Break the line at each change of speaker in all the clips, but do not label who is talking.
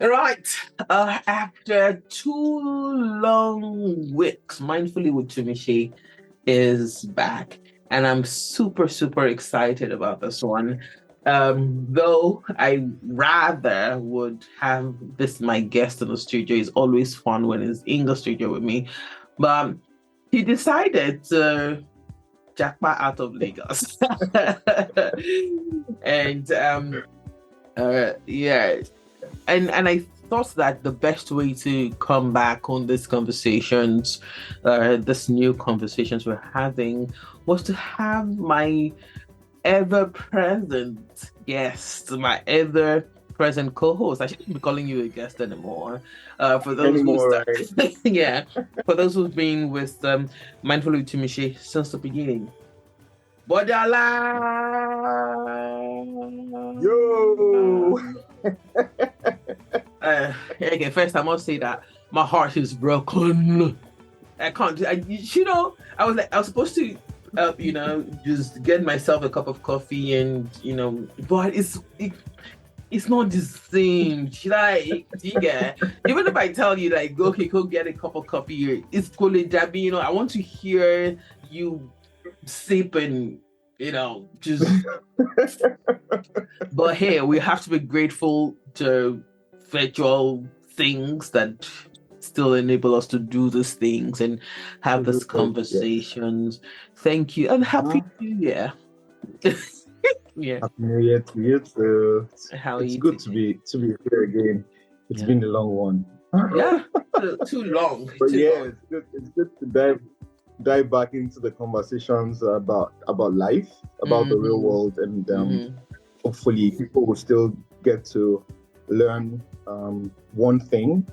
Right. After 2 long weeks, Mindfully with Tumishi is back, and I'm super, super excited about this one. Though I rather would have this my guest in the studio. It's always fun when he's in the studio with me, but he decided to jackpot out of Lagos, and yeah, and I thought that the best way to come back on these conversations, this new conversations we're having, was to have my ever-present guest, my ever-present co-host. I shouldn't be calling you a guest anymore. For those who
Anymore,
start,
right?
yeah, for those who've been with Mindful Timishi since the beginning. Bodala.
Yo!
Okay, first I must say that my heart is broken. I can't. I was supposed to, just get myself a cup of coffee and but it's not the same. Should I? Yeah. Even if I tell you like, okay, go get a cup of coffee, it's cool, Debbie. I want to hear you sip and just. But hey, we have to be grateful to virtual things that still enable us to do these things and have these
Yes.
conversations. Thank you and happy New Year. Yeah.
Happy New Year to you too.
How are
It's
you
good to
doing?
be here again. It's
Yeah.
been a long one.
Yeah. Too long.
But
Too
yeah,
long.
it's good to dive back into the conversations about life, about the real
Mm-hmm.
world, and
Mm-hmm.
hopefully people will still get to learn one thing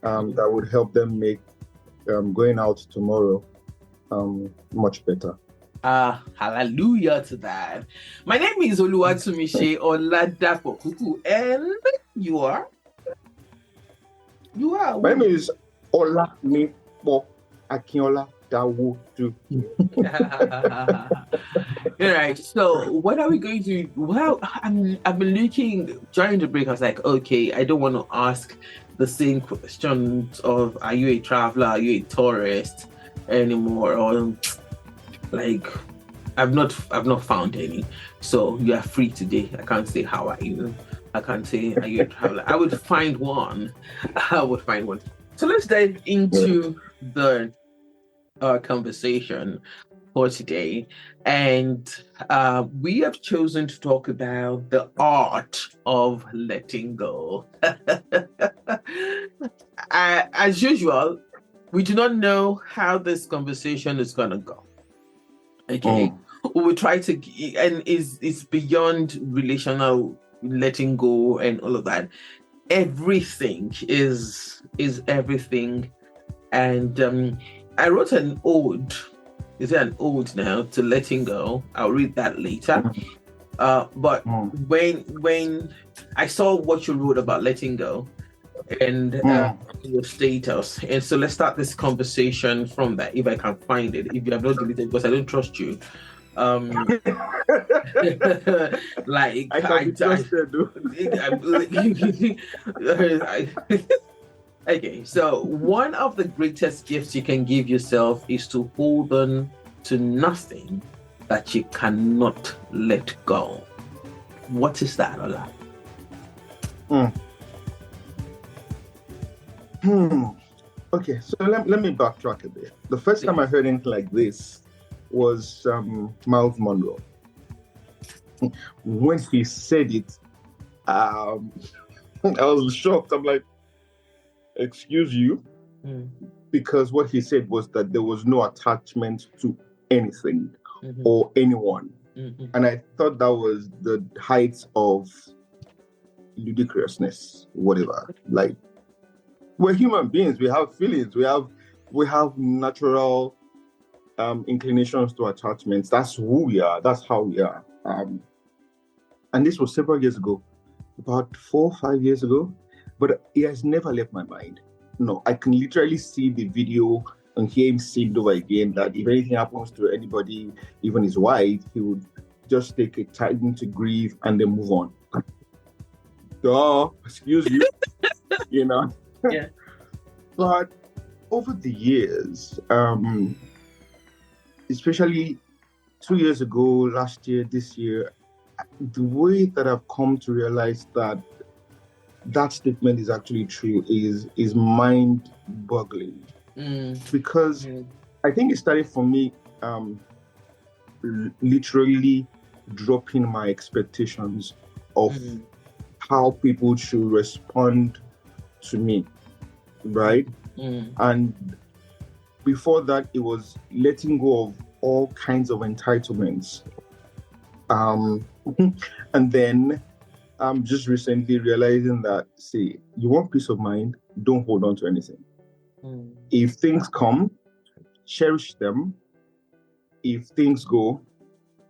that would help them make going out tomorrow much better.
Hallelujah to that. My name is Oluwatumishi Oladapo Kuku, and you are? You are.
My name is Olamipo Akinola Dawodu.
All right. So, what are we going to? Well, I've been looking during the break. I was like, okay, I don't want to ask the same questions of are you a traveler, are you a tourist anymore, or like I've not found any. So you are free today. I can't say how are you. I can't say are you a traveler. I would find one. I would find one. So let's dive into the conversation for today. And we have chosen to talk about the art of letting go. As usual, we do not know how this conversation is going to go. Okay. We will try to, and it's beyond relational letting go and all of that. Everything is everything. And I wrote an ode. Is it an ode now to letting go? I'll read that later. But when I saw what you wrote about letting go and your status, and so let's start this conversation from that. If I can find it, if you have not deleted, because I don't trust you. Like
I can be trusted.
Okay, so one of the greatest gifts you can give yourself is to hold on to nothing that you cannot let go. What is that, Ola?
Okay, so let me backtrack a bit. The first time I heard anything like this was Miles Monroe. When he said it, I was shocked. I'm like, excuse you? Because what he said was that there was no attachment to anything or anyone. And I thought that was the height of ludicrousness, whatever. Like, we're human beings. We have feelings. We have natural inclinations to attachments. That's who we are. That's how we are. And this was several years ago, about 4 or 5 years ago. But it has never left my mind. No, I can literally see the video and hear him say it over again that if anything happens to anybody, even his wife, he would just take a time to grieve and then move on. duh, excuse you, you know.
Yeah.
But over the years, especially 2 years ago, last year, this year, the way that I've come to realize that that statement is actually true is mind-boggling. Because I think it started for me literally dropping my expectations of how people should respond to me, right? And before that, it was letting go of all kinds of entitlements. And then I'm just recently realizing that, see, you want peace of mind, don't hold on to anything. If things come, cherish them. If things go,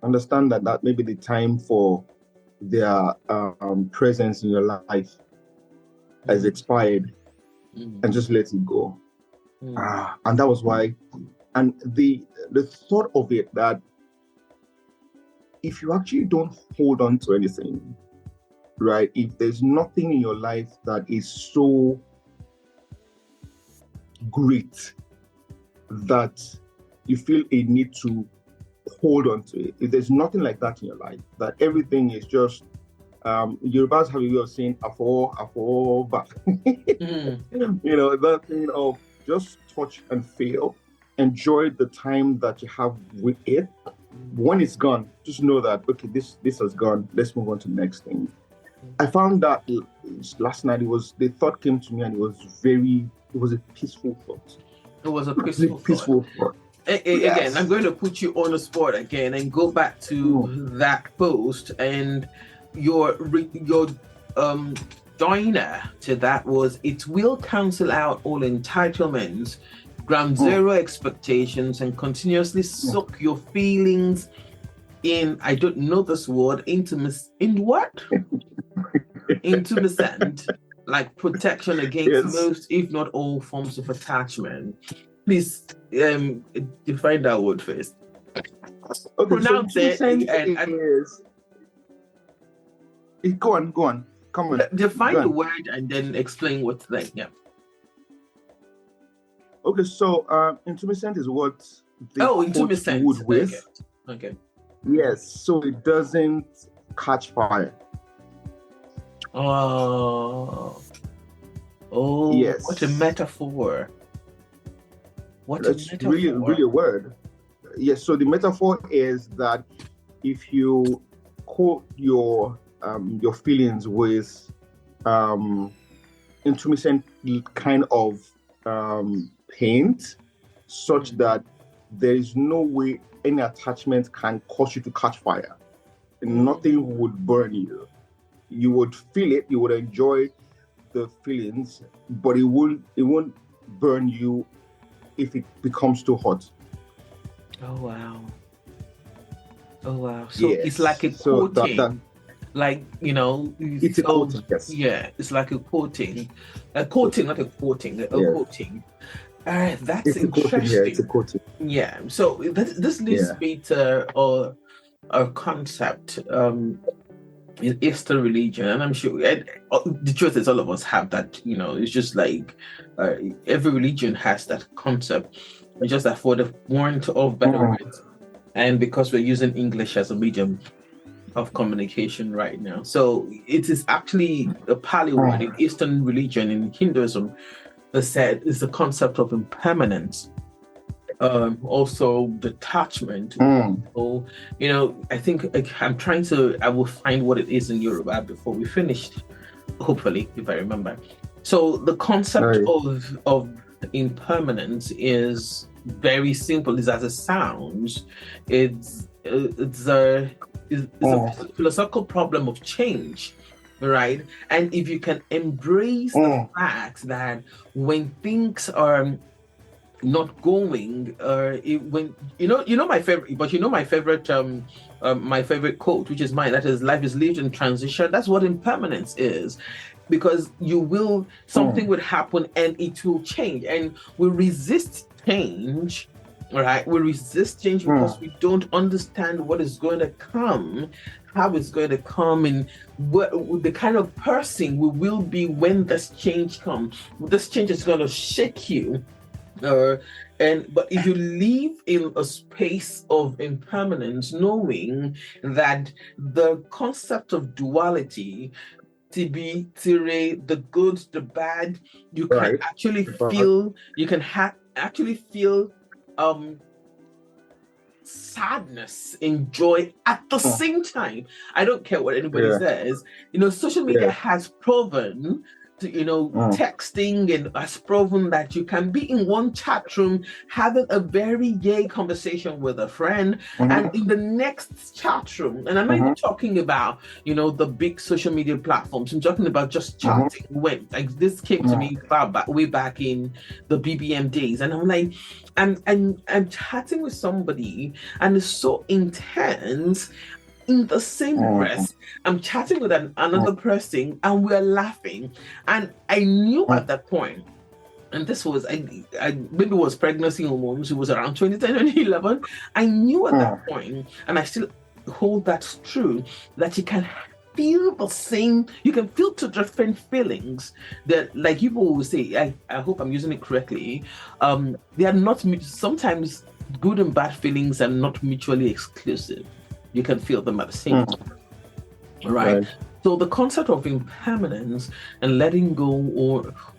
understand that may be the time for their presence in your life has expired, and just let it go. And that was why, and the thought of it, that if you actually don't hold on to anything, right? If there's nothing in your life that is so great that you feel a need to hold on to it, if there's nothing like that in your life, that everything is just, Yorubas have a way of saying afo back. You know, that thing of just touch and feel, enjoy the time that you have with it. When it's gone, just know that, okay, this has gone, let's move on to the next thing. I found that last night, the thought came to me, and it was a peaceful thought.
It was a peaceful thought. Again, I'm going to put you on the spot again and go back to that post, and your joiner to that was, it will cancel out all entitlements, ground zero expectations, and continuously soak your feelings in, I don't know this word, intimacy, like protection against most, if not all, forms of attachment. Please define that word first. Okay, pronounce it.
Go on. Come on.
Define the word and then explain what's there. Yeah.
Okay, so intumescent is what they
intumescent
wood with.
Okay.
Yes, so it doesn't catch fire.
Oh, yes. What a metaphor.
That's really a word. Yes, so the metaphor is that if you coat your feelings with intumescent kind of paint, such that there is no way any attachment can cause you to catch fire. Nothing would burn you. You would feel it, you would enjoy the feelings, but it won't burn you if it becomes too hot.
Oh wow. So yes. It's like a coating. Like, you know,
it's a coating, yes.
Yeah, it's like a coating. A coating, not a coating, a coating. That's it's interesting.
It's a coating.
Yeah. So this leads me to a concept in Eastern religion, and I'm sure the truth is all of us have that. You know, it's just like every religion has that concept. It's just that for the want of better words, and because we're using English as a medium of communication right now, so it is actually a Pali word in Eastern religion, in Hinduism, that said is the concept of impermanence. Also detachment. So, you know, I think I will find what it is in Yoruba before we finish, hopefully, if I remember. So the concept of impermanence is very simple. It's as it sounds. It's a philosophical problem of change, right? And if you can embrace the fact that when things are not going, when my favorite my favorite quote, which is mine, that is, life is lived in transition. That's what impermanence is, because something would happen and it will change, and we resist change, right? We resist change because we don't understand what is going to come, how it's going to come and what the kind of person we will be when this change comes. This change is going to shake you. But if you live in a space of impermanence, knowing that the concept of duality, TB, Tire, the good, the bad, you can
Right.
actually
Right.
feel, you can actually feel sadness and joy at the same time. I don't care what anybody says. Social media has proven to, texting and has proven that you can be in one chat room having a very gay conversation with a friend, and in the next chat room, and I'm not even talking about, the big social media platforms. I'm talking about just chatting. When like this came to me way back in the BBM days, and I'm like, I'm chatting with somebody, and it's so intense. In the same breath, I'm chatting with another person, and we're laughing. And I knew at that point, and this was I maybe it was pregnancy hormones. It was around 2010, 2011. I knew at that point, and I still hold that true, that you can feel the same. You can feel two different feelings that, like people will say. I hope I'm using it correctly. They are not sometimes good and bad feelings are not mutually exclusive. You can feel them at the same time, right? So the concept of impermanence and letting go,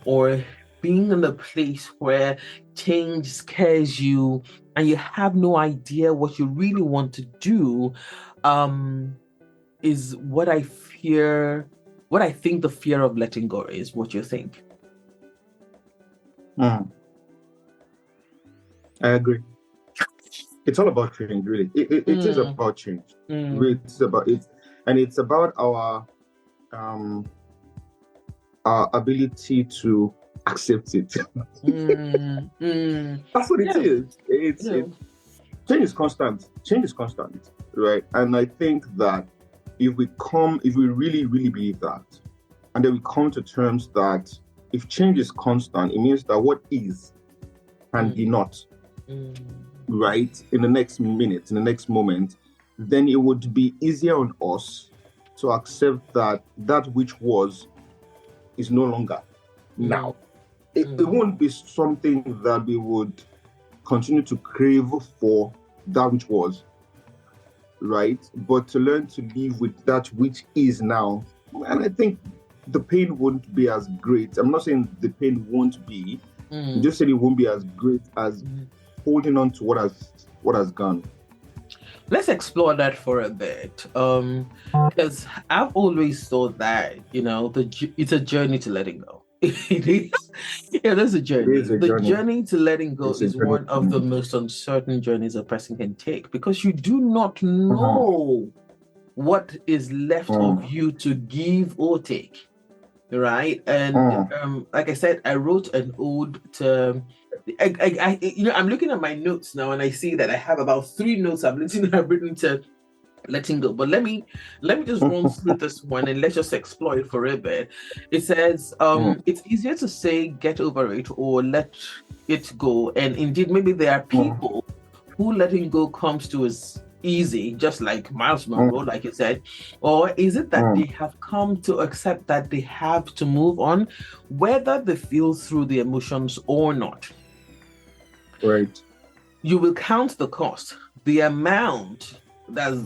or being in a place where change scares you and you have no idea what you really want to do, is what I fear. What I think the fear of letting go is. What you think?
I agree. It's all about change, really. It is about change. It's about it, and it's about our ability to accept it. That's what it is. Change is constant. Change is constant, right? And I think that if we really, really believe that, and then we come to terms that if change is constant, it means that what is can be not. Right, in the next minute, in the next moment, then it would be easier on us to accept that which was is no longer now. It won't be something that we would continue to crave for, that which was, right? But to learn to live with that which is now. And I think the pain won't be as great. I'm not saying the pain won't be, I'm just saying it won't be as great as holding on to what has gone.
Let's explore that for a bit, because I've always thought that it's a journey to letting go. It is, there's a journey. The journey to letting go is one of the most uncertain journeys a person can take, because you do not know what is left of you to give or take, right? And like I said, I wrote an ode to. I'm looking at my notes now, and I see that I have about 3 notes I've written to letting go. But let me just run through this one, and let's just explore it for a bit. It says, it's easier to say get over it or let it go, and indeed maybe there are people who letting go comes to as easy, just like Miles Monroe, like you said, or is it that they have come to accept that they have to move on, whether they feel through the emotions or not?
Right.
You will count the cost, the amount. All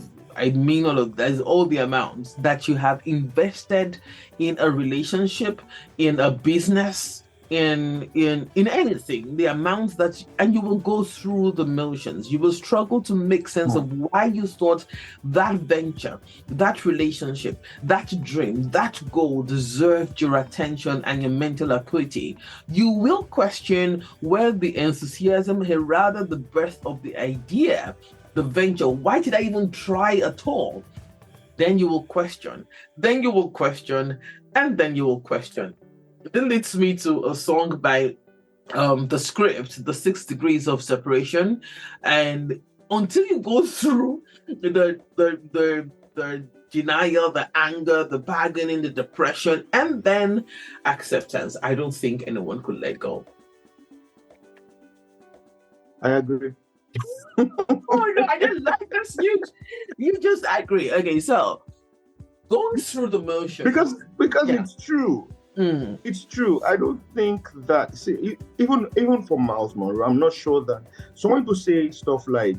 the amounts that you have invested in a relationship, in a business, in anything, the amounts and you will go through the motions. You will struggle to make sense of why you thought that venture, that relationship, that dream, that goal deserved your attention and your mental acuity. You will question where the enthusiasm had, rather the breadth of the idea, the venture. Why did I even try at all? Then you will question, and then you will question. That leads me to a song by The Script, The 6 Degrees of Separation. And until you go through the denial, the anger, the bargaining, the depression, and then acceptance, I don't think anyone could let go.
I agree.
Oh no, I didn't like this. You just agree. Okay, so going through the motion.
Because it's true. It's true. I don't think that, see, even for Miles Monroe, I'm not sure that some people say stuff like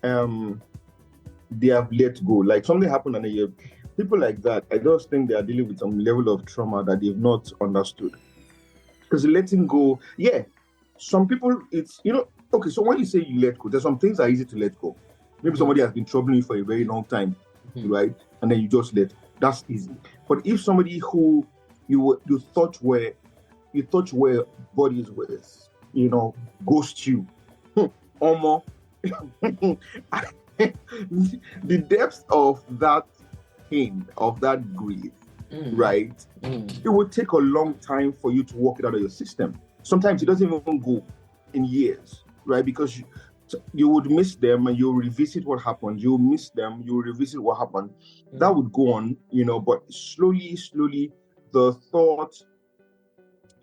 they have let go, like something happened and people like that, I just think they are dealing with some level of trauma that they've not understood. Because letting go, yeah, some people, it's, okay, so when you say you let go, there's some things that are easy to let go. Maybe somebody has been troubling you for a very long time, right? And then you just let go. That's easy. But if somebody who you thought were bodies with, ghost you, almost the depth of that pain, of that grief, right? It would take a long time for you to work it out of your system. Sometimes it doesn't even go in years, right? Because you would miss them and you'll revisit what happened. You'll miss them, you'll revisit what happened. That would go on, but slowly, the thought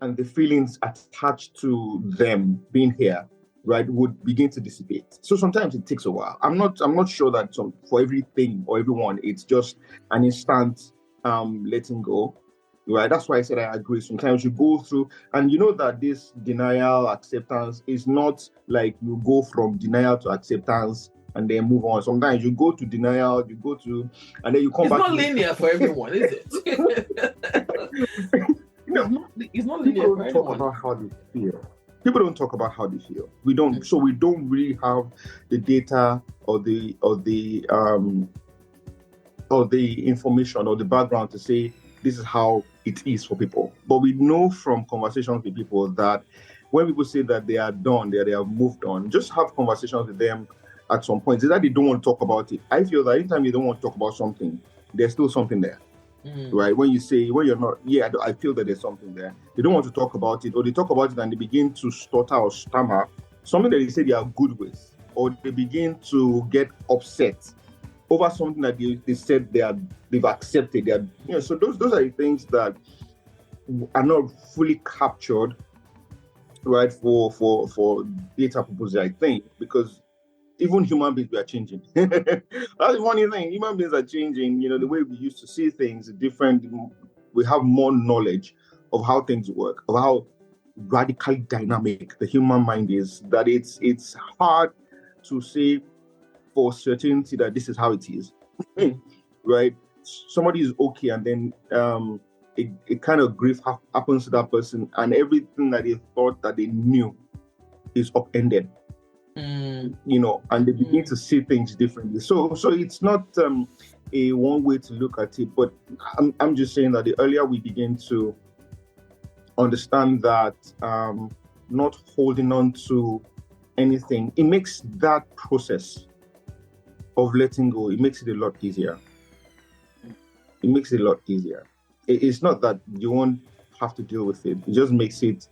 and the feelings attached to them being here, right, would begin to dissipate. So sometimes it takes a while. I'm not sure that for everything or everyone, it's just an instant letting go, right? That's why I said I agree. Sometimes you go through, and you know that this denial, acceptance is not like you go from denial to acceptance and then move on. Sometimes you go to denial, and then you come back.
It's not linear for everyone, is it? It's not linear for everyone.
People don't talk about how they feel. People don't talk about how they feel. We don't. So we don't really have the data or the information or the background to say this is how it is for people. But we know from conversations with people that when people say that they are done, they have moved on, just have conversations with them at some point. It's that they don't want to talk about it. I feel that anytime you don't want to talk about something, there's still something there. Right? When you're not, I feel that there's something there. They don't want to talk about it, or they talk about it and they begin to stutter or stammer something that they say they are good with, or they begin to get upset over something that they said they've accepted. So those are the things that are not fully captured, right, for data purposes, I think, because even human beings, we are changing. That's the funny thing. Human beings are changing. The way we used to see things is different. We have more knowledge of how things work, of how radically dynamic the human mind is, that it's hard to say for certainty that this is how it is. Right? Somebody is okay, and then a kind of grief happens to that person, and everything that they thought that they knew is upended. And they begin to see things differently. So it's not a one way to look at it, but I'm just saying that the earlier we begin to understand that not holding on to anything, it makes that process of letting go, it makes it a lot easier. It makes it a lot easier. It's not that you won't have to deal with it. It just makes it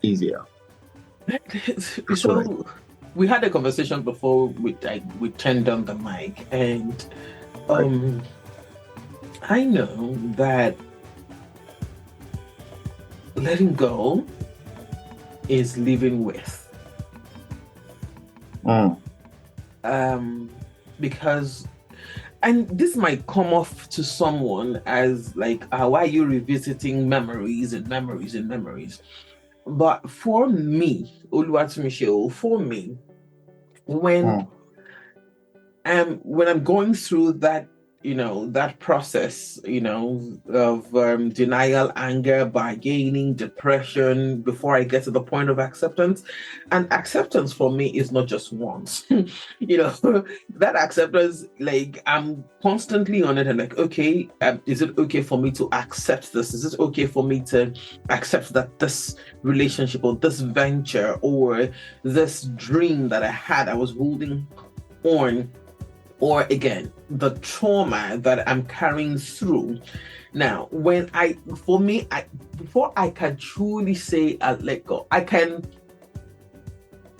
easier.
So we had a conversation before we turned on the mic, and I know that letting go is living with. Because, and this might come off to someone as like, why are you revisiting memories and memories and memories? But for me, Oluwatomiṣe, when I'm going through that, that process, of denial, anger, bargaining, depression, before I get to the point of acceptance. And acceptance for me is not just once. That acceptance, like, I'm constantly on it and like, okay, is it okay for me to accept this? Is it okay for me to accept that this relationship or this venture or this dream that I was holding on, or again, the trauma that I'm carrying through. Now, before I can truly say I let go, I can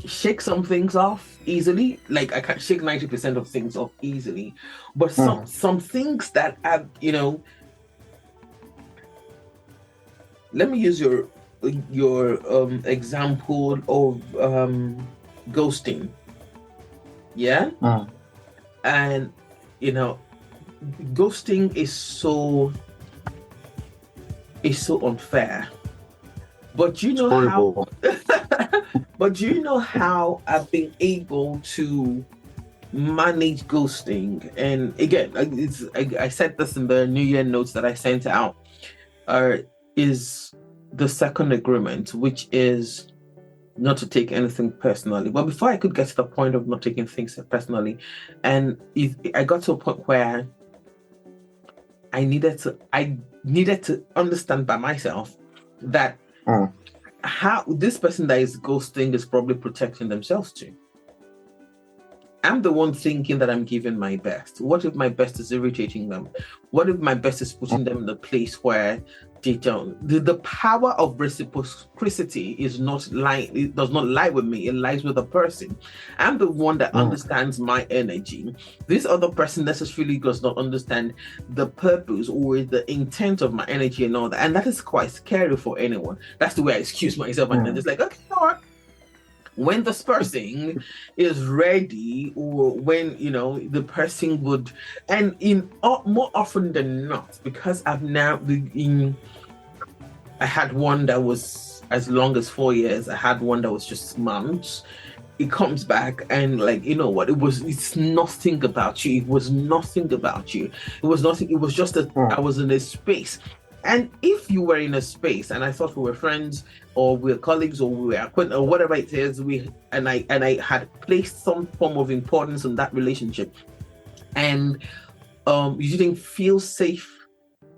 shake some things off easily. Like I can shake 90% of things off easily, but some things that have, let me use your example of ghosting. Yeah. And ghosting is so unfair. But you know how but you know how I've been able to manage ghosting. And again, I said this in the New Year notes that I sent out, is the second agreement, which is not to take anything personally. But before I could get to the point of not taking things personally, and I got to a point where I needed to understand by myself that how this person that is ghosting is probably protecting themselves too. I'm the one thinking that I'm giving my best. What if my best is irritating them? What if my best is putting them in a place where they don't? The power of reciprocity is not lying. It does not lie with me. It lies with the person. I'm the one that understands my energy. This other person necessarily does not understand the purpose or the intent of my energy and all that. And that is quite scary for anyone. That's the way I excuse myself. And then it's like, okay, you know what? When this person is ready, or when the person would, and more often than not, because I had one that was as long as 4 years. I had one that was just months. It comes back and like, you know what, it's nothing about you. It was nothing about you. It was nothing. It was just that I was in a space. And if you were in a space and I thought we were friends or we were colleagues or we were acquaintances or whatever it is, and I had placed some form of importance in that relationship, and you didn't feel safe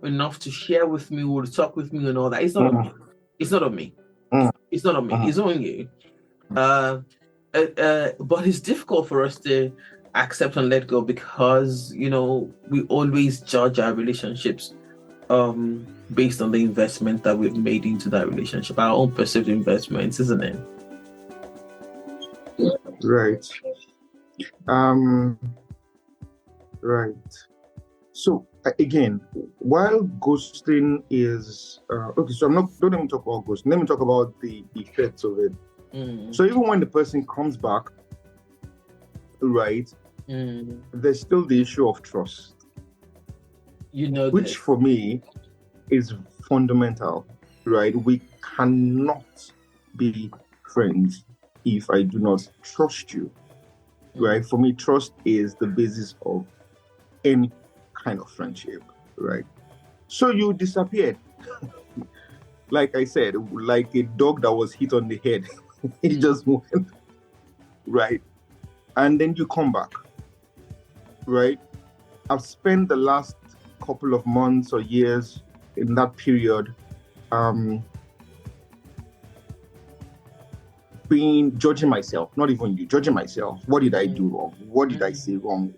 enough to share with me or to talk with me and all that, it's not on me. It's not on me. It's not on me. It's on you. But it's difficult for us to accept and let go because we always judge our relationships based on the investment that we've made into that relationship, our own perceived investments, isn't it?
Right. Right. So again, while ghosting is okay, so don't let me talk about ghosting. Let me talk about the effects of it. So even when the person comes back, right, there's still the issue of trust. Which for me is fundamental, right? We cannot be friends if I do not trust you, right? For me, trust is the basis of any kind of friendship, right? So you disappeared. Like I said, like a dog that was hit on the head. It just went, right? And then you come back, right? I've spent the last couple of months or years in that period judging myself, not even you, judging myself. What did I do wrong? What did I say wrong?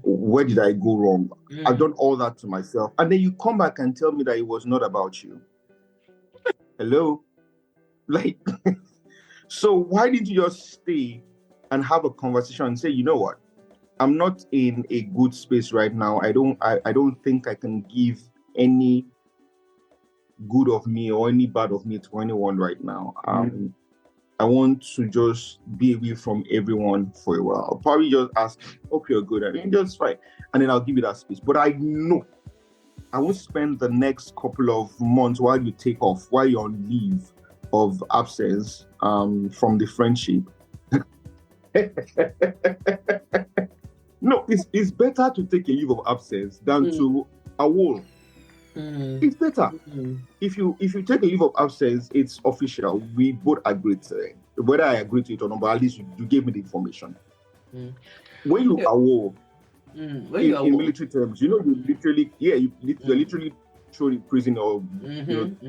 Where did I go wrong? I've done all that to myself. And then you come back and tell me that it was not about you. Hello? Like, so why didn't you just stay and have a conversation and say, you know what? I'm not in a good space right now. I don't think I can give any good of me or any bad of me to anyone right now. I want to just be away from everyone for a while. I'll probably just ask, hope you're good, and just fine. And then I'll give you that space. But I know I won't spend the next couple of months while you take off, while you're on leave of absence from the friendship. No, it's better to take a leave of absence than to a wall. It's better. If you take a leave of absence, it's official. We both agree to it. Whether I agree to it or not, but at least you gave me the information. When you are in military terms, you literally, you're literally thrown in prison or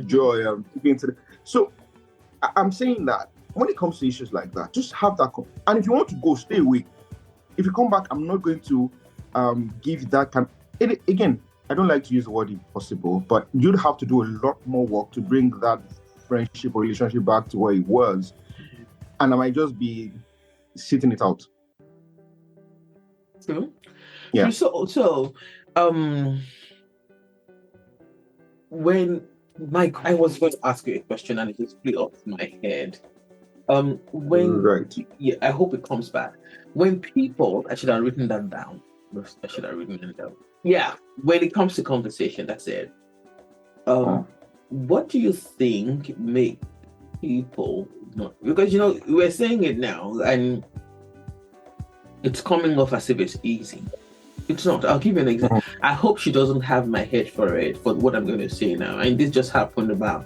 joy. So I'm saying that when it comes to issues like that, just have that. And if you want to go, stay away. If you come back, I'm not going to give that kind. Again, I don't like to use the word impossible, but you'd have to do a lot more work to bring that friendship or relationship back to where it was. And I might just be sitting it out.
True.
Yeah.
So, when I was going to ask you a question and it just flew off my head. When
Right.
yeah, I hope it comes back. When people, I should have written that down. I should have written it down. Yeah, when it comes to conversation, that's it.
Oh.
What do you think make people not? Because we're saying it now, and it's coming off as if it's easy. It's not. I'll give you an example. I hope she doesn't have my head for it for what I'm going to say now. And this just happened about.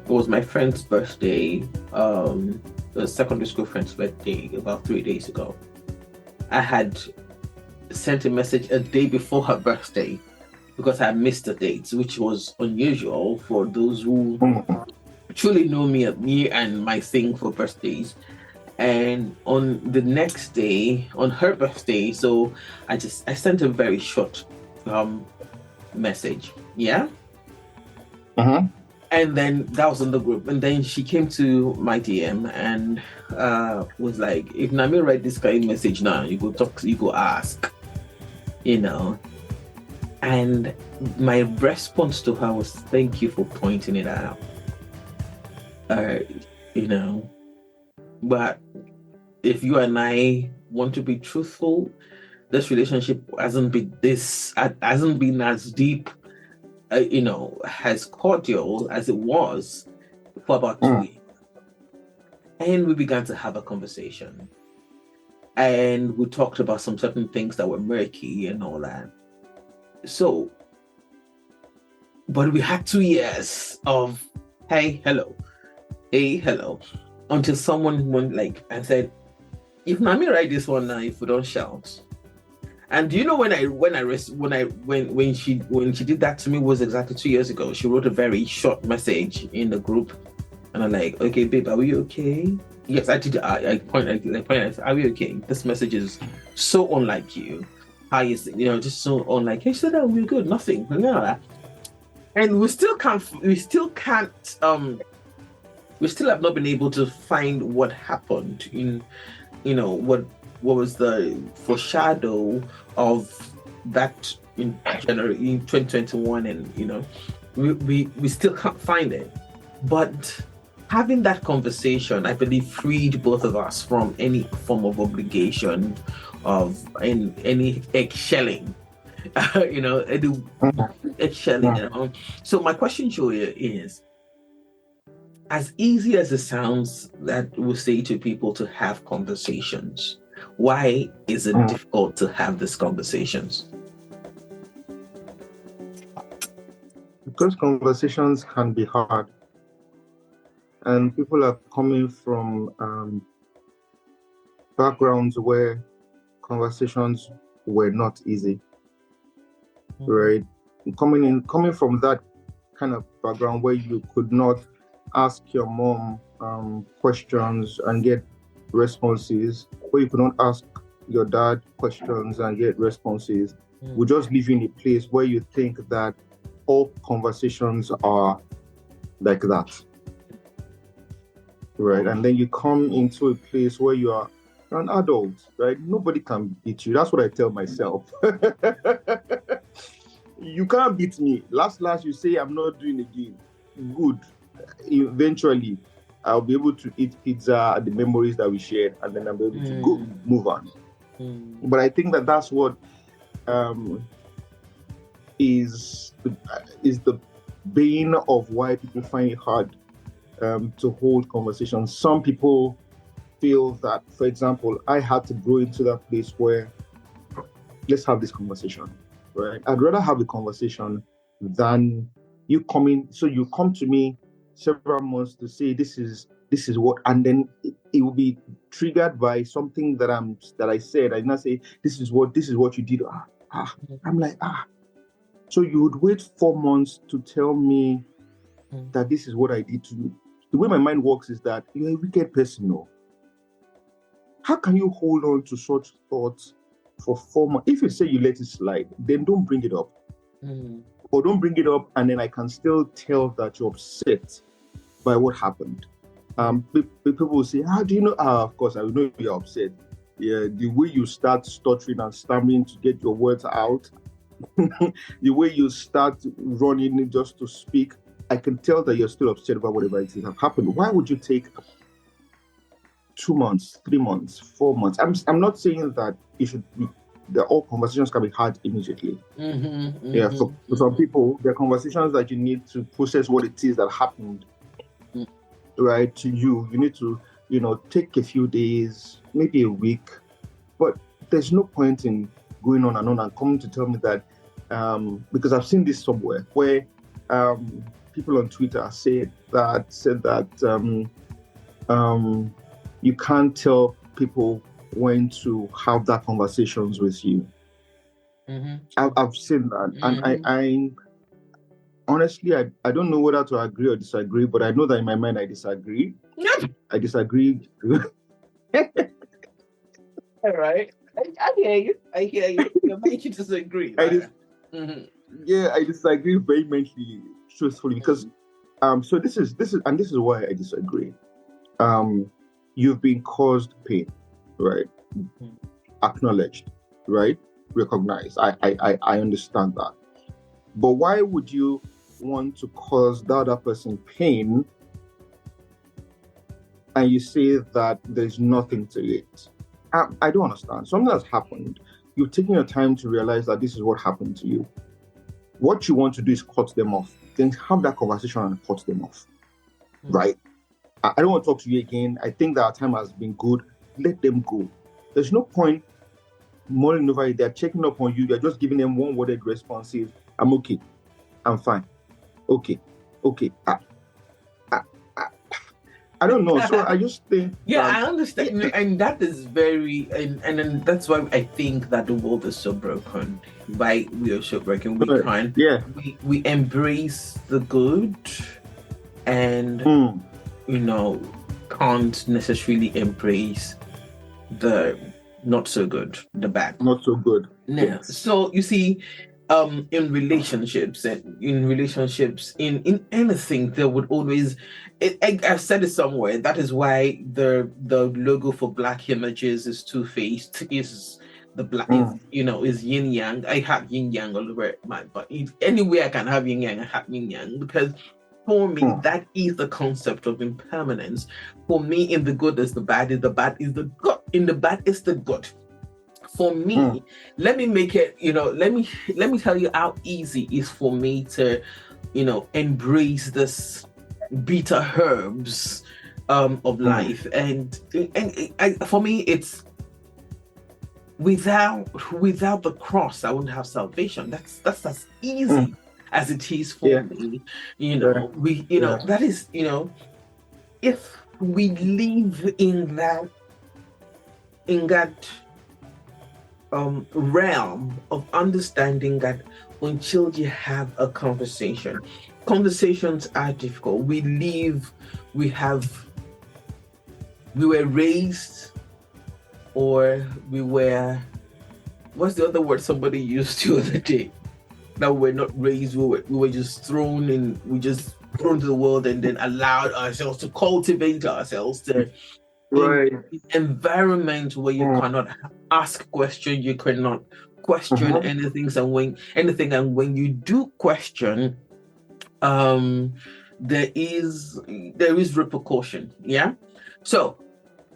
It was my friend's birthday, the secondary school friend's birthday, about 3 days ago. I had sent a message a day before her birthday because I missed the dates, which was unusual for those who truly know me and my thing for birthdays. And on the next day, on her birthday, so I sent a very short message. Yeah. And then that was in the group. And then she came to my DM and was like, if Nami write this kind of message now, you go talk, you go ask, And my response to her was, thank you for pointing it out. But if you and I want to be truthful, this relationship hasn't been as deep, as cordial as it was for about 2 years. And we began to have a conversation. And we talked about some certain things that were murky and all that. So, but we had 2 years of, hey, hello, until someone went and said, if Nami write this one now, if we don't shout. And do you know when she did that to me was exactly 2 years ago. She wrote a very short message in the group, and I'm like, okay, babe, are we okay? Yes, I did. I pointed. Are we okay? This message is so unlike you. How is it? Just so unlike. Hey, she said, "Oh, we're good. Nothing." And we still can't. We still have not been able to find what happened in, what was the foreshadow of that in January in 2021, and we still can't find it. But having that conversation, I believe, freed both of us from any form of obligation of any eggshelling, eggshelling. So my question to you is, as easy as it sounds that we say to people to have conversations, why is it difficult to have these conversations?
Because conversations can be hard. And people are coming from backgrounds where conversations were not easy, right? Coming from that kind of background where you could not ask your mom questions and get responses, where you could not ask your dad questions and get responses, will just leave you in a place where you think that all conversations are like that. Right, and then you come into a place where you're an adult, right? Nobody can beat you. That's what I tell myself. You can't beat me. Last, you say I'm not doing again. Good. Eventually, I'll be able to eat pizza, the memories that we shared, and then I'll be able to go move on. But I think that that's what is the bane of why people find it hard to hold conversations. Some people feel that, for example, I had to grow into that place where let's have this conversation, right? I'd rather have a conversation than you coming. So you come to me several months to say this is what, and then it will be triggered by something that I said. I did not say this is what you did. I'm like So you would wait 4 months to tell me that this is what I did to you. The way my mind works is that you're a wicked person, no? How can you hold on to such thoughts for 4 months? If you say you let it slide, then don't bring it up. Or don't bring it up, and then I can still tell that you're upset by what happened. People will say, how do you know? Of course, I know you're upset. Yeah, the way you start stuttering and stammering to get your words out, the way you start running just to speak, I can tell that you're still upset about whatever it is that happened. Why would you take 2 months, 3 months, 4 months. I'm not saying that it should be that all conversations can be had immediately. For some people, there are conversations that you need to process what it is that happened, right, to you. You need to, take a few days, maybe a week, but there's no point in going on and coming to tell me that, because I've seen this somewhere where people on Twitter said that you can't tell people when to have that conversations with you. I've seen that, and I honestly, I don't know whether to agree or disagree, but I know that in my mind I disagree. I disagree.
All right, I hear you. You're making disagree.
Right? I disagree vehemently, truthfully, because so this is why I disagree. You've been caused pain, right? Acknowledged, right? Recognized. I understand that. But why would you want to cause the other person pain and you say that there's nothing to it? I don't understand. Something has happened. You've taken your time to realize that this is what happened to you. What you want to do is cut them off. Then have that conversation and cut them off, right? I don't want to talk to you again. I think that our time has been good. Let them go. There's no point mulling over it. They're checking up on you. You're just giving them one-worded responses. I'm okay. I'm fine. Okay. I don't know. So I just think.
I understand, and that is very, and then that's why I think that the world is so broken. Why we are so broken? We embrace the good, and can't necessarily embrace the not so good, the bad.
Not so good.
Yeah. Yes. So you see, in relationships, in anything, there would always. I've said it somewhere. That is why the logo for Black images is two-faced. Is the black is yin yang. I have yin yang all over my body. Anywhere I can have yin yang, I have yin yang, because for me that is the concept of impermanence. For me, in the good is the bad, in the bad is the good, in the bad is the good. For me, let me make it, let me tell you how easy it is for me to, embrace this bitter herbs of life. And for me, it's without the cross, I wouldn't have salvation. That's as easy as it is for me. That is, if we live in that realm of understanding that until you have a conversations are difficult. We were raised, or we were, what's the other word somebody used the other day? That we're not raised, we were just thrown to the world and then allowed ourselves to cultivate ourselves to environment where you cannot ask questions, you cannot question anything, and when you do question, there is repercussion. So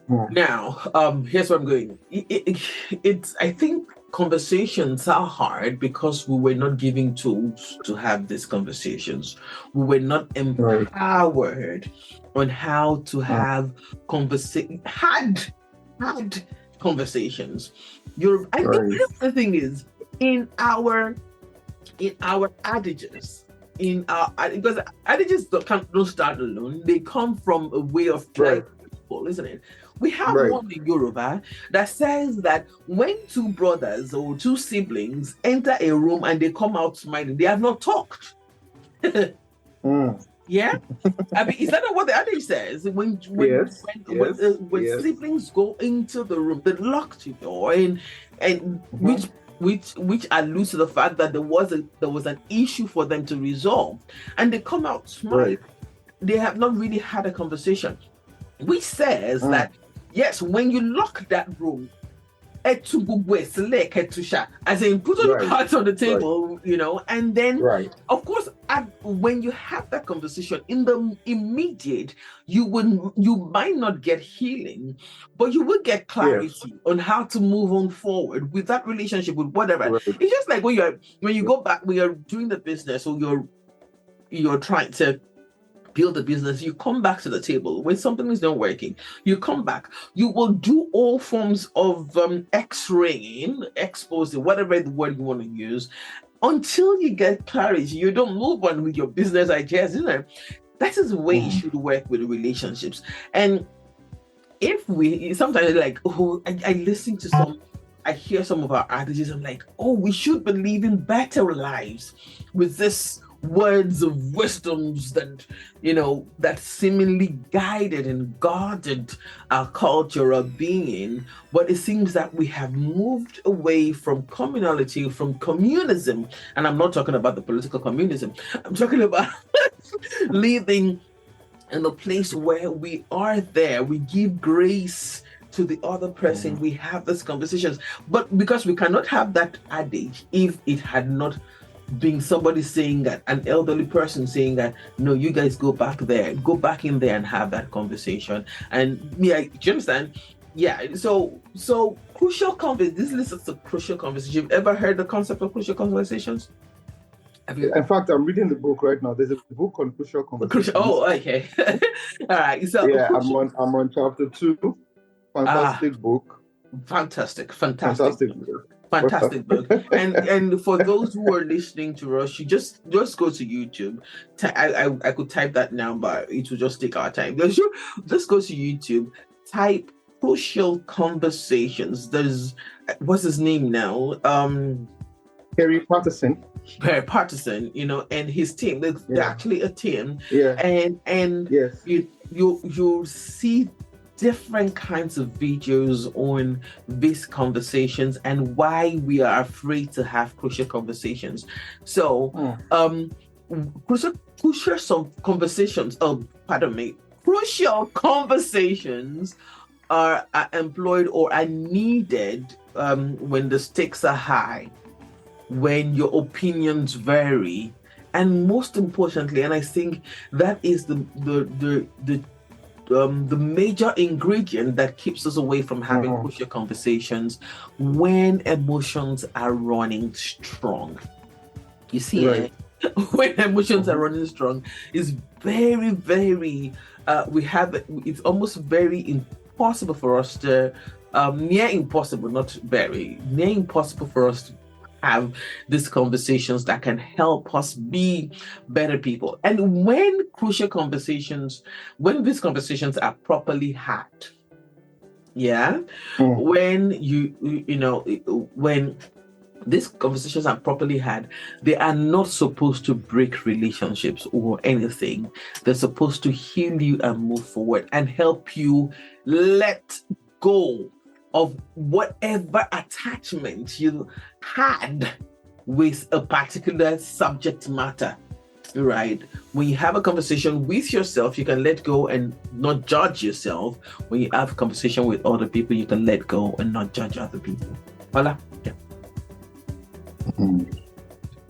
now here's where I'm going. It's I think conversations are hard because we were not given tools to have these conversations. We were not empowered on how to have had conversations. The thing is, in our adages, because adages don't start alone. They come from a way of life, people, isn't it? We have one in Yoruba that says that when two brothers or two siblings enter a room and they come out smiling, they have not talked. Yeah, I mean, is that not what the adage says? When siblings go into the room, they lock the door, and which alludes to the fact that there was an issue for them to resolve, and they come out smiling. They have not really had a conversation, which says that yes, when you lock that room, as in put all the cards on the table, and then of course And when you have that conversation in the immediate, you might not get healing, but you will get clarity on how to move on forward with that relationship, with whatever.
Right.
It's just like when you go back, when you're doing the business, or you're trying to build a business, you come back to the table when something is not working. You come back, you will do all forms of x-raying, exposing, whatever the word you want to use, until you get clarity. You don't move on with your business ideas, isn't it? That is the way it should work with relationships. And if we sometimes like, oh, I listen to some, I hear some of our adages, I'm like, oh, we should believe in better lives with this words of wisdoms that, that seemingly guided and guarded our culture of being. But it seems that we have moved away from communality, from communism. And I'm not talking about the political communism. I'm talking about living in a place where we are there. We give grace to the other person. We have these conversations. But because we cannot have that adage if it had not being somebody saying that, an elderly person saying that, no, you guys go back in there and have that conversation. And do you understand? Yeah. So crucial conversation. This list is a crucial conversation. You've ever heard the concept of crucial conversations?
In fact, I'm reading the book right now. There's a book on crucial conversations.
Oh, okay. All right. So
yeah, I'm on chapter 2. Fantastic book.
Fantastic book. And for those who are listening to us, you just go to YouTube. I could type that now, but it will just take our time. Just go to YouTube, type crucial conversations. There's, what's his name now?
Perry Patterson,
and his team. They're actually a team.
Yeah.
And
yes,
you'll see different kinds of videos on these conversations and why we are afraid to have crucial conversations. So, crucial conversations are employed or are needed when the stakes are high, when your opinions vary, and most importantly, and I think that is the major ingredient that keeps us away from having crucial conversations, when emotions are running strong. You see, right. When emotions are running strong, it's very, very, it's almost very impossible for us to, near impossible for us to have these conversations that can help us be better people. And when these conversations are properly had, when when these conversations are properly had, they are not supposed to break relationships or anything. They're supposed to heal you and move forward and help you let go of whatever attachment you had with a particular subject matter, right? When you have a conversation with yourself, you can let go and not judge yourself. When you have a conversation with other people, you can let go and not judge other people. Voila. Yeah.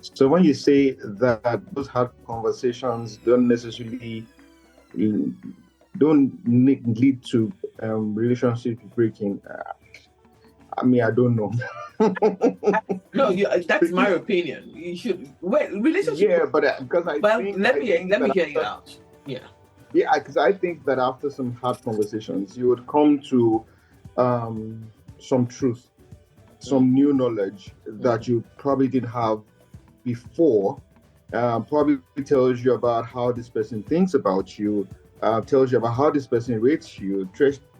So when you say that those hard conversations don't necessarily lead to relationship breaking, I don't know.
No, that's my opinion. You should relationship.
Yeah, but because let
me hear you out. Yeah,
because I think that after some hard conversations, you would come to some truth, some new knowledge that you probably didn't have before. Probably tells you about how this person thinks about you. Tells you about how this person rates you,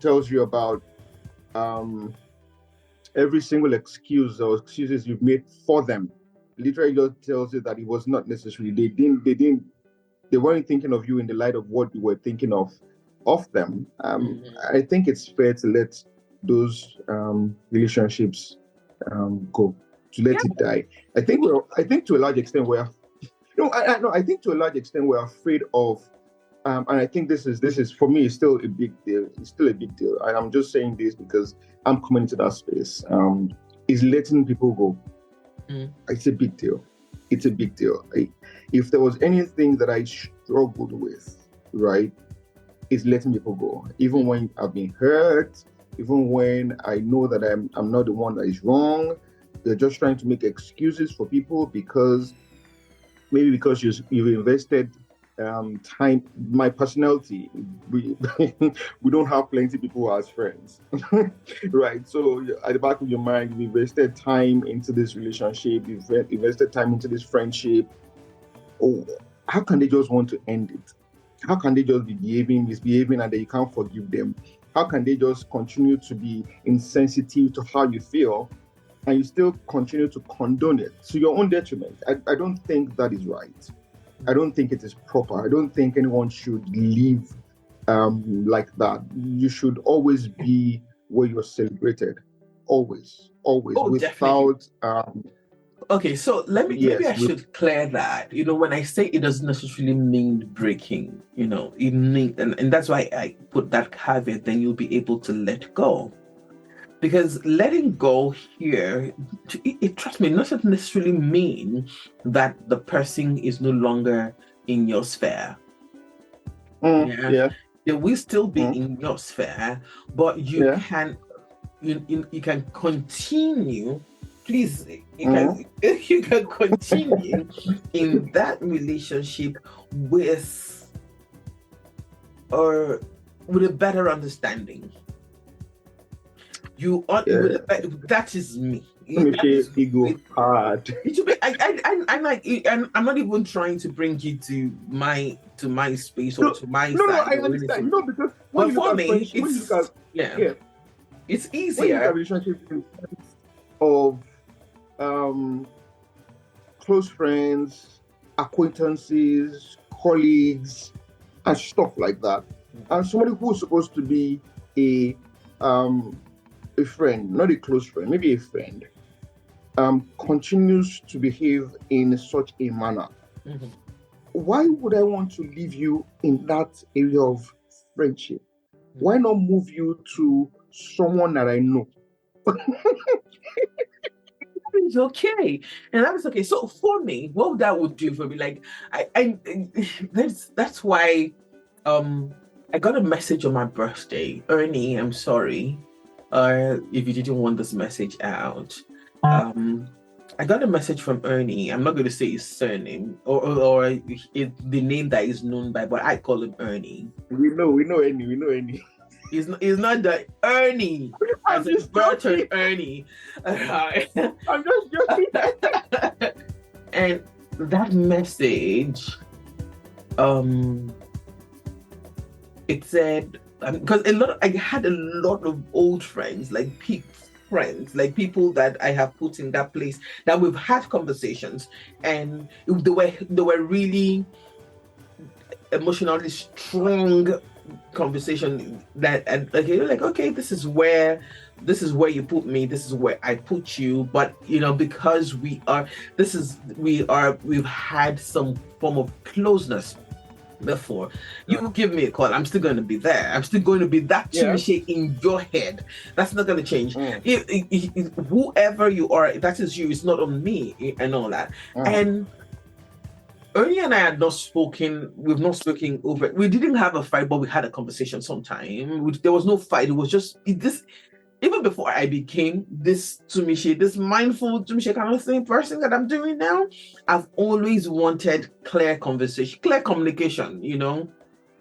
tells you about every single excuse or excuses you've made for them. Literally just tells you that it was not necessary. They weren't thinking of you in the light of what you were thinking of them. I think it's fair to let those relationships go, to let it die. I think to a large extent we're afraid of. And I think this is for me, it's still a big deal. It's still a big deal. And I'm just saying this because I'm coming into that space. Is letting people go. It's a big deal. if there was anything that I struggled with, right, is letting people go. Even when I've been hurt, even when I know that I'm not the one that is wrong, they're just trying to make excuses for people because you've invested time. My personality, we we don't have plenty of people as friends, right? So at the back of your mind, you've invested time into this relationship, you've invested time into this friendship. Oh, how can they just want to end it? How can they just be misbehaving, and then you can't forgive them? How can they just continue to be insensitive to how you feel, and you still continue to condone it to your own detriment? I don't think that is right. I don't think it is proper. I don't think anyone should live like that. You should always be where you're celebrated. Always,
Definitely.
without
Okay, so maybe I
yes,
should clear that. When I say it doesn't necessarily mean breaking, it means, and that's why I put that caveat, then you'll be able to let go. Because letting go here, trust me, doesn't necessarily mean that the person is no longer in your sphere.
yeah.
They will still be in your sphere, but you can continue. Please, you can continue in that relationship with a better understanding. That is me.
Ego hard.
I'm not even trying to bring you to my space or to my side.
No, I understand. Because when you look at friendship,
it's easier.
When you look at relationships in terms of close friends, acquaintances, colleagues, and stuff like that, and somebody who's supposed to be a friend, not a close friend, maybe a friend, continues to behave in such a manner.
Mm-hmm.
Why would I want to leave you in that area of friendship? Mm-hmm. Why not move you to someone that I know?
It's okay, and that is okay. So for me, what that would do for me, like that's why I got a message on my birthday. Ernie, I'm sorry if you didn't want this message out. I got a message from Ernie. I'm not going to say his surname or the name that is known by, but I call him Ernie.
We know Ernie.
He's not the Ernie. I'm just joking. Ernie.
I'm just joking.
And that message, it said, because I had a lot of old friends, like people that I have put in that place that we've had conversations, and they were really emotionally strong conversation that, and okay, this is where you put me, this is where I put you, but because we've had some form of closeness before. You give me a call, I'm still going to be there. I'm still going to be that Chimishe in your head. That's not going to change. If whoever you are, that is you. It's not on me and all that. And Ernie and I had not spoken. We've not spoken over. We didn't have a fight, but we had a conversation sometime. There was no fight. It was just this. Even before I became this Tumishe, this mindful Tumishe kind of thing person that I'm doing now, I've always wanted clear conversation, clear communication,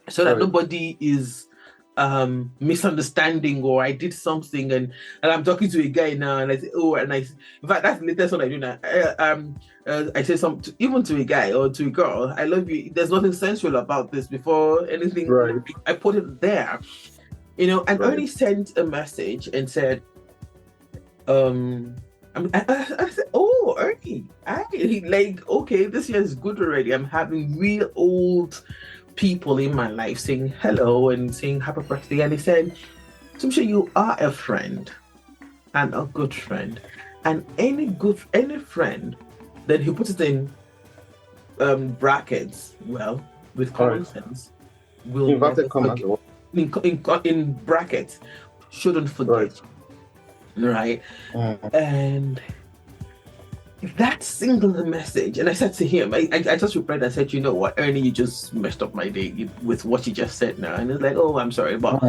so that nobody is misunderstanding, or I did something and I'm talking to a guy now and I say, in fact, that's the latest one I do now. I say something even to a guy or to a girl, I love you. There's nothing sensual about this. Before anything, I put it there. And Ernie sent a message and said, I said, oh, Ernie, okay, this year is good already. I'm having real old people in my life saying hello and saying happy birthday. And he said, Tumshe, you are a friend and a good friend. And any friend, then he puts it in brackets, well, with common sense, will never forget. In brackets, shouldn't forget, right? And that single message, and I said to him, I just replied, I said, you know what, Ernie, you just messed up my day with what you just said now. And he's like, oh, I'm sorry, but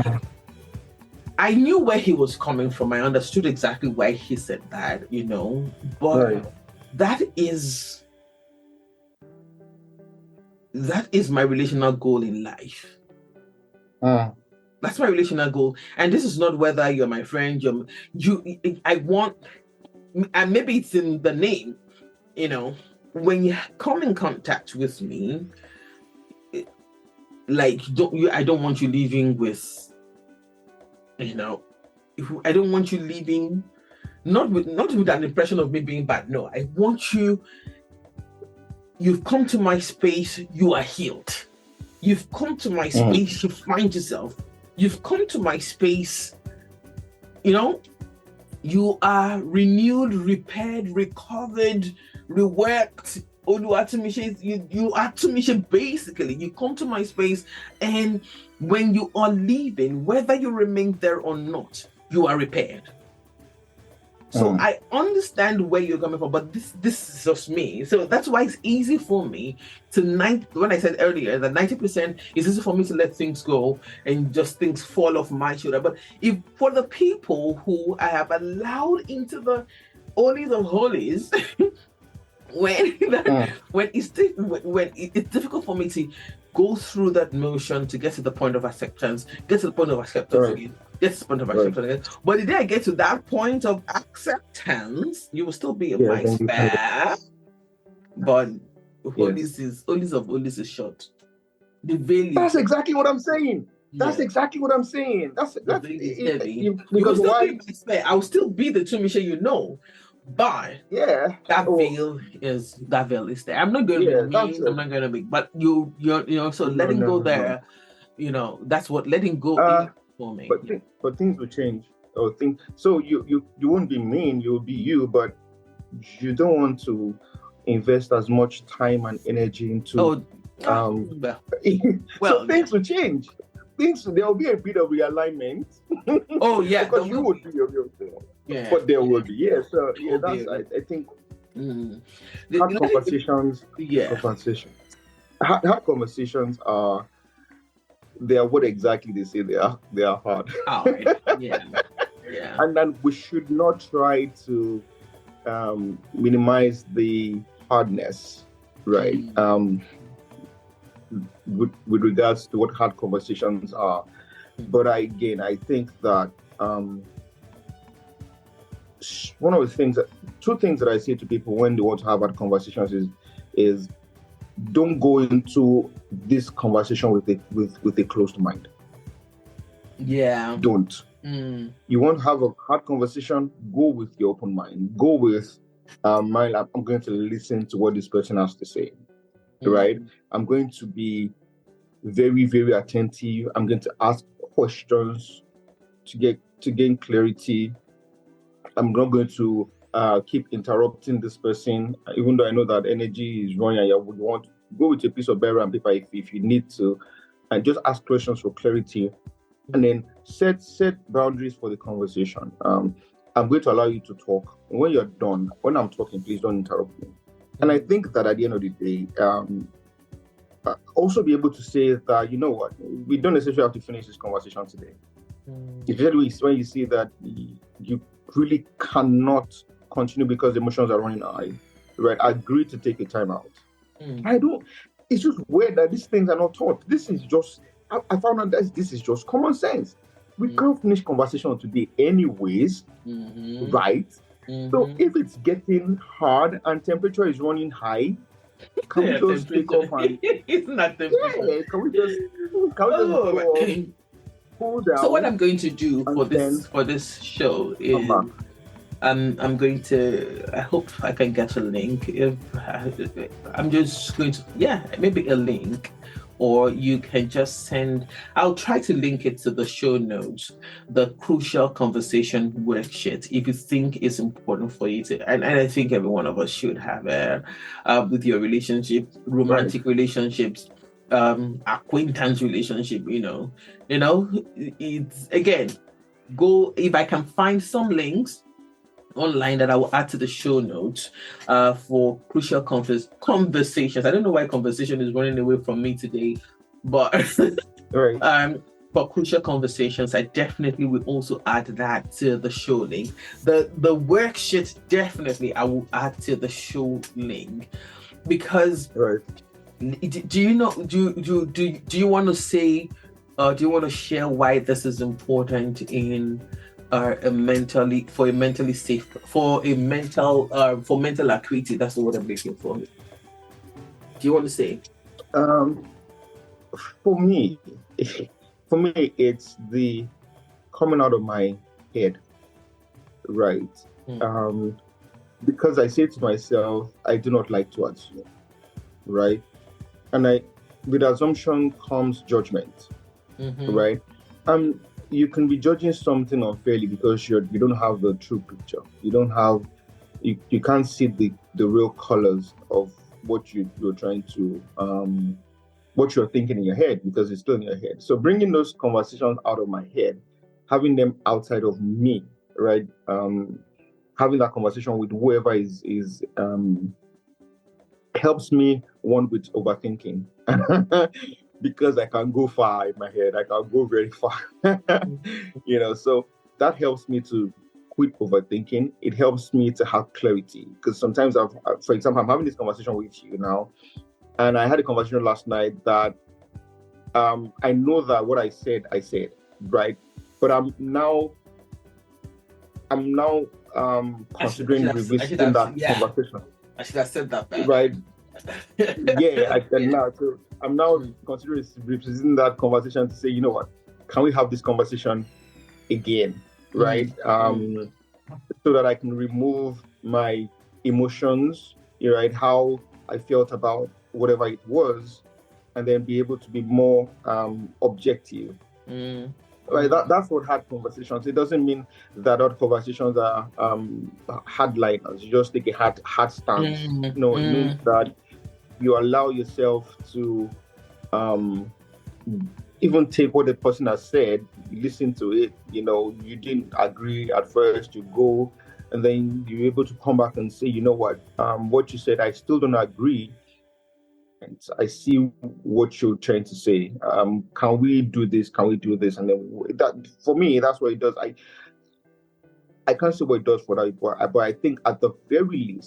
I knew where he was coming from. I understood exactly why he said that, but that is my relational goal in life. That's my relational goal. And this is not whether you're my friend, I want, and maybe it's in the name, when you come in contact with me, I don't want you leaving with, I don't want you leaving not with an impression of me being bad. No, I want you've come to my space, you are healed. You've come to my space, you find yourself. You've come to my space, you are renewed, repaired, recovered, reworked. You are to me, basically. You come to my space, and when you are leaving, whether you remain there or not, you are repaired. So I understand where you're coming from, but this is just me. So that's why it's easy for me when I said earlier that 90% is easy for me to let things go and just things fall off my shoulder. But if for the people who I have allowed into the holies of holies, when it's difficult for me to go through that motion to get to the point of acceptance, again, get to the point of acceptance again. But the day I get to that point of acceptance, you will still be in my spare. But holies is short. The veil.
That's exactly what I'm saying. That's exactly what I'm saying. That's
heavy. Because why? I'll still be the Tumisha, but that veil is there. I'm not going to be mean. I'm not going to be, but so letting go there, that's what letting go is for me.
But things will change. So you won't be mean. You'll be you, but you don't want to invest as much time and energy into. So things will change. There will be a bit of realignment.
Because
you would be your but there will be. So that's I think hard conversations. Hard conversations are what exactly they say they are. They are hard. And then we should not try to minimize the hardness, right? With regards to what hard conversations are. But I think that two things that I say to people when they want to have hard conversations is don't go into this conversation with a closed mind. Don't. You want to have a hard conversation, go with your open mind. Go with mind, I'm going to listen to what this person has to say. Right? I'm going to be very, very attentive. I'm going to ask questions to gain clarity. I'm not going to keep interrupting this person, even though I know that energy is running and you would want to go with a piece of paper and paper if you need to, and just ask questions for clarity, and then set boundaries for the conversation. I'm going to allow you to talk. When you're done, when I'm talking, please don't interrupt me. And I think that at the end of the day, also be able to say that, you know what, we don't necessarily have to finish this conversation today. Especially when you see that you really cannot continue because emotions are running high, right? Agree to take a time out. It's just weird that these things are not taught. This is just, I found out that this is just common sense. We can't finish conversation today anyways, right? So if it's getting hard and temperature is running high, can we just take off and
it's not temperature.
Can we just cool down?
So what I'm going to do for this show is I'm going to, I hope I can get a link. I'm just going to maybe a link, or you can just I'll try to link it to the show notes, the crucial conversation worksheet, if you think it's important for you to, and I think every one of us should have with your relationship, romantic relationships, acquaintance relationship, it's, again, go, if I can find some links, online that I will add to the show notes for crucial conversations. I don't know why conversation is running away from me today, but
Right.
for crucial conversations, I definitely will also add that to the show link. The worksheet definitely I will add to the show link, because
Right.
do you know, do you want to say, do you want to share why this is important in a mentally safe, for mental acuity? That's the word I'm looking for. Do you want to say?
For me, it's the coming out of my head, right? Because I say to myself, I do not like to assume, right? And with assumption comes judgment, right? You can be judging something unfairly because you don't have the true picture. You can't see the real colors of what you're trying to what you're thinking in your head, because it's still in your head. So bringing those conversations out of my head, having them outside of me, right? Having that conversation with whoever is helps me, one, with overthinking. Because I can go far in my head. I can go very far. So that helps me to quit overthinking. It helps me to have clarity, because sometimes for example, I'm having this conversation with you now, and I had a conversation last night that I know that what I said, right? But I'm now considering revisiting that conversation.
I should have said that better.
Right. Yeah, I can now. So I'm now considering revisiting that conversation to say, you know what, can we have this conversation again? Right. So that I can remove my emotions, right? How I felt about whatever it was, and then be able to be more objective. Right, that's what hard conversations. It doesn't mean that all conversations are hardliners. You just take a hard stance. No, it means that you allow yourself to even take what the person has said, listen to it. You didn't agree at first, you go, and then you're able to come back and say, you know what you said, I still don't agree. And I see what you're trying to say. Can we do this? Can we do this? And then that, for me, that's what it does. I can't say what it does for that, but I think at the very,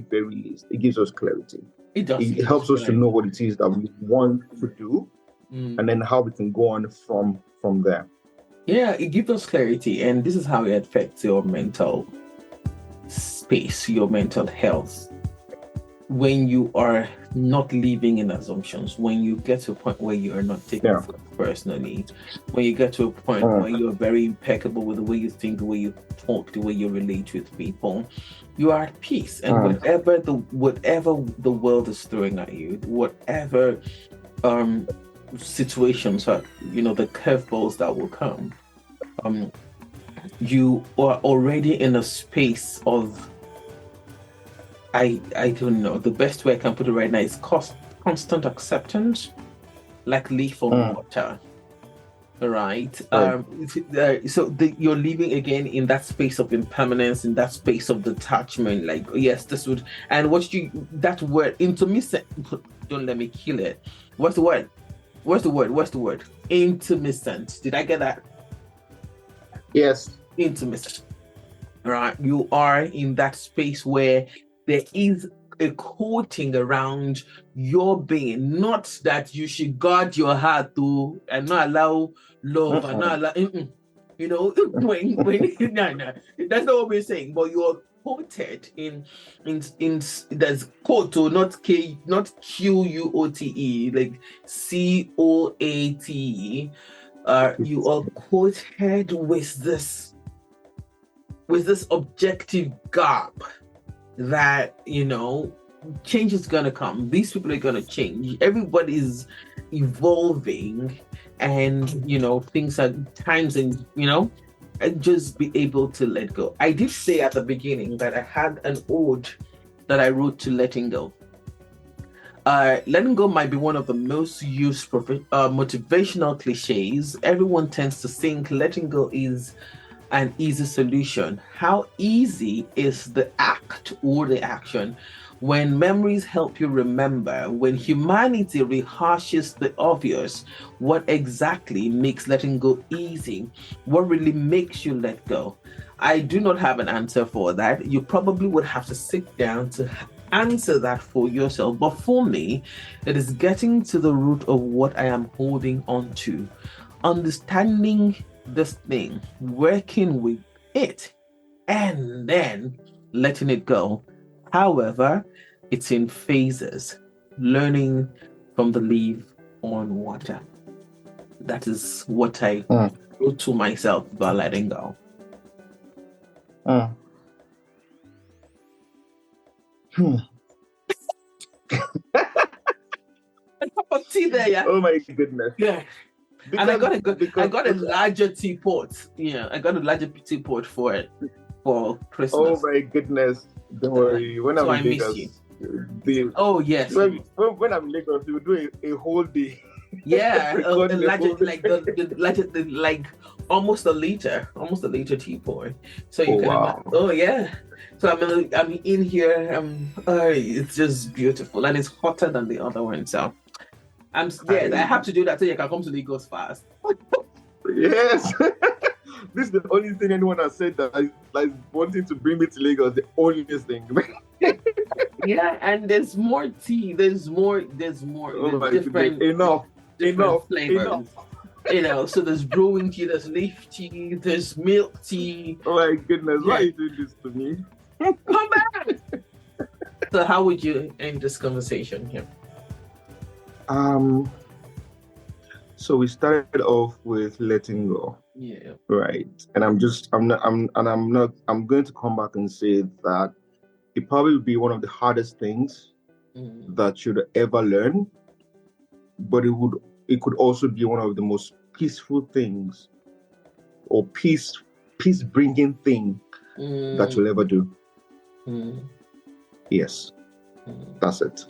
very least, it gives us clarity.
It does.
It helps us to know what it is that we want to do, and then how we can go on from there.
Yeah, it gives us clarity, and this is how it affects your mental space, your mental health. When you are not living in assumptions, when you get to a point where you are not taking it personally, when you get to a point where you're very impeccable with the way you think, the way you talk, the way you relate with people, you are at peace. And whatever the world is throwing at you, whatever situations are, the curveballs that will come, you are already in a space of, I don't know, the best way I can put it right now is constant acceptance, like leaf on water, right? So you're living again in that space of impermanence, in that space of detachment, like, yes, this would, and that word, intermittent, don't let me kill it. What's the word? Intermittent. Did I get that?
Yes.
Intermittent. Right? You are in that space where there is a coating around your being, not that you should guard your heart to and not allow love and not allow, when no, that's not what we're saying. But you're coated in there's koto, not K, not QUOTE, like COATE. You are coated with this objective gap that change is gonna come. These people are gonna change. Everybody's evolving, and things are times, and and just be able to let go. I did say at the beginning that I had an ode that I wrote to letting go. Letting go might be one of the most used motivational cliches. Everyone tends to think letting go is an easy solution? How easy is the act or the action? When memories help you remember, when humanity rehashes the obvious, what exactly makes letting go easy? What really makes you let go? I do not have an answer for that. You probably would have to sit down to answer that for yourself. But for me, it is getting to the root of what I am holding on to, understanding this thing, working with it, and then letting it go. However, it's in phases, learning from the leaf on water. That is what I wrote to myself about letting go.
A
cup of tea there, yeah.
Oh my goodness.
Yeah.
Because,
and I got a larger teapot. Yeah, I got a larger teapot for it for Christmas.
Oh my goodness. Don't worry. When I'm in Lagos,
oh yes.
When I'm in Lagos, we do a whole day.
Yeah, like almost a liter teapot. So you can imagine. Oh yeah. So I'm in here. It's just beautiful, and it's hotter than the other one. So I have to do that so you can come to Lagos fast.
Yes. This is the only thing anyone has said that is like wanting to bring me to Lagos. The only thing.
Yeah, and there's more tea. There's different flavors. You know, so there's brewing tea, there's leaf tea, there's milk tea.
Oh my goodness, why are you doing this to me?
Come back. So how would you end this conversation here?
So we started off with letting go.
Yeah.
Right. And I'm going to come back and say that it probably would be one of the hardest things that you'd ever learn, but it could also be one of the most peaceful things or peace bringing thing that you'll ever do. Yes. That's it.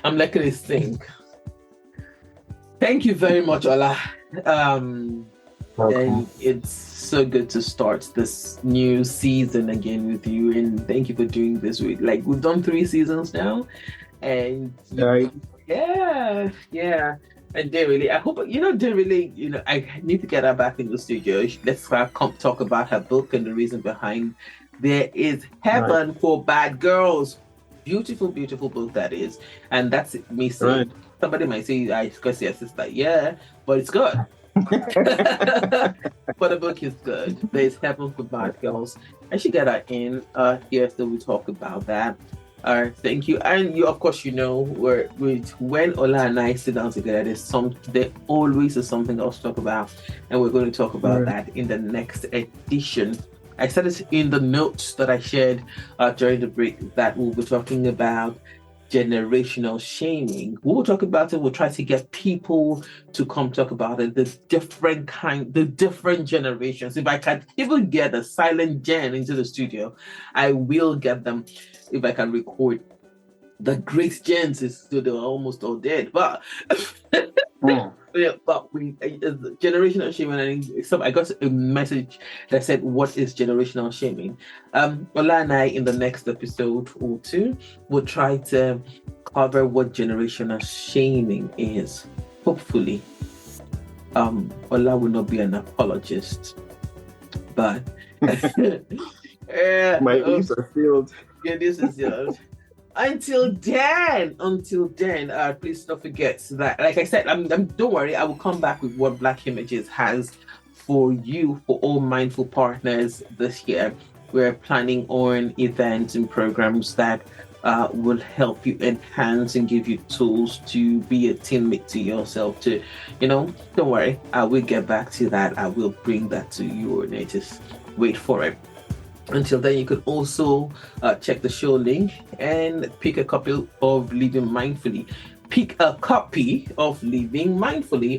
I'm liking this thing. Thank you very much, Ola. And it's so good to start this new season again with you, and thank you for doing this. We've done 3 seasons now, and yeah. And I hope I need to get her back in the studio. Let's talk about her book and the reason behind There Is Heaven for Bad Girls. Beautiful, beautiful book that is, and that's me saying. Right. Somebody might say, "I got your sister," yeah, but it's good. But the book is good. There's Heaven for Bad Girls. I should get her in here so we talk about that. Thank you. And you, of course, when Ola and I sit down together, there always is something else to talk about, and we're going to talk about that in the next edition. I said it in the notes that I shared during the break that we'll be talking about generational shaming. We'll talk about it. We'll try to get people to come talk about it. The different generations. If I can even get a silent gen into the studio, I will get them. If I can record the great gens, they're almost all dead. But but generational shaming. I got a message that said, "What is generational shaming?" Ola and I, in the next episode or 2, will try to cover what generational shaming is. Hopefully, Ola will not be an apologist, but
my ears are filled.
Yeah, this is yours. Until then, please don't forget that, like I said, don't worry, I will come back with what Black Images has for you, for all mindful partners this year. We're planning on events and programs that will help you enhance and give you tools to be a teammate to yourself. Don't worry, I will get back to that. I will bring that to you, and just wait for it. Until then, you can also check the show link and pick a copy of Living Mindfully.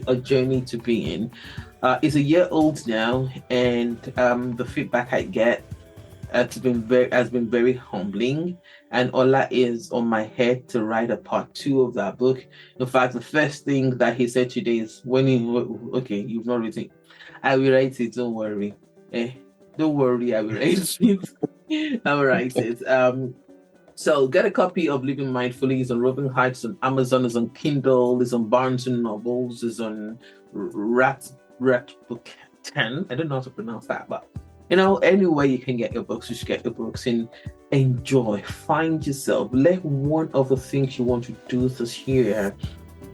A Journey to Being. It's a year old now, and the feedback I get has been very humbling, and Ola is on my head to write a part 2 of that book. In fact, the first thing that he said today is, okay, you've not written, I will write it, don't worry. Don't worry, I will write it. I will write it. So get a copy of Living Mindfully. It's on Roving Heights, on Amazon, it's on Kindle, it's on Barnes and Nobles, it's on Rat Book 10. I don't know how to pronounce that, but anywhere you can get your books, you should get your books and enjoy. Find yourself. Let one of the things you want to do this year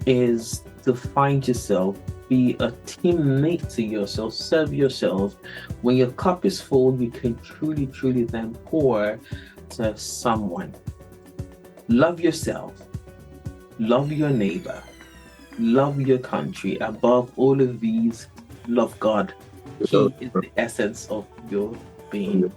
is to find yourself, be a teammate to yourself, serve yourself. When your cup is full, you can truly, truly then pour to someone. Love yourself, love your neighbor, love your country. Above all of these, love God. He is the essence of your being.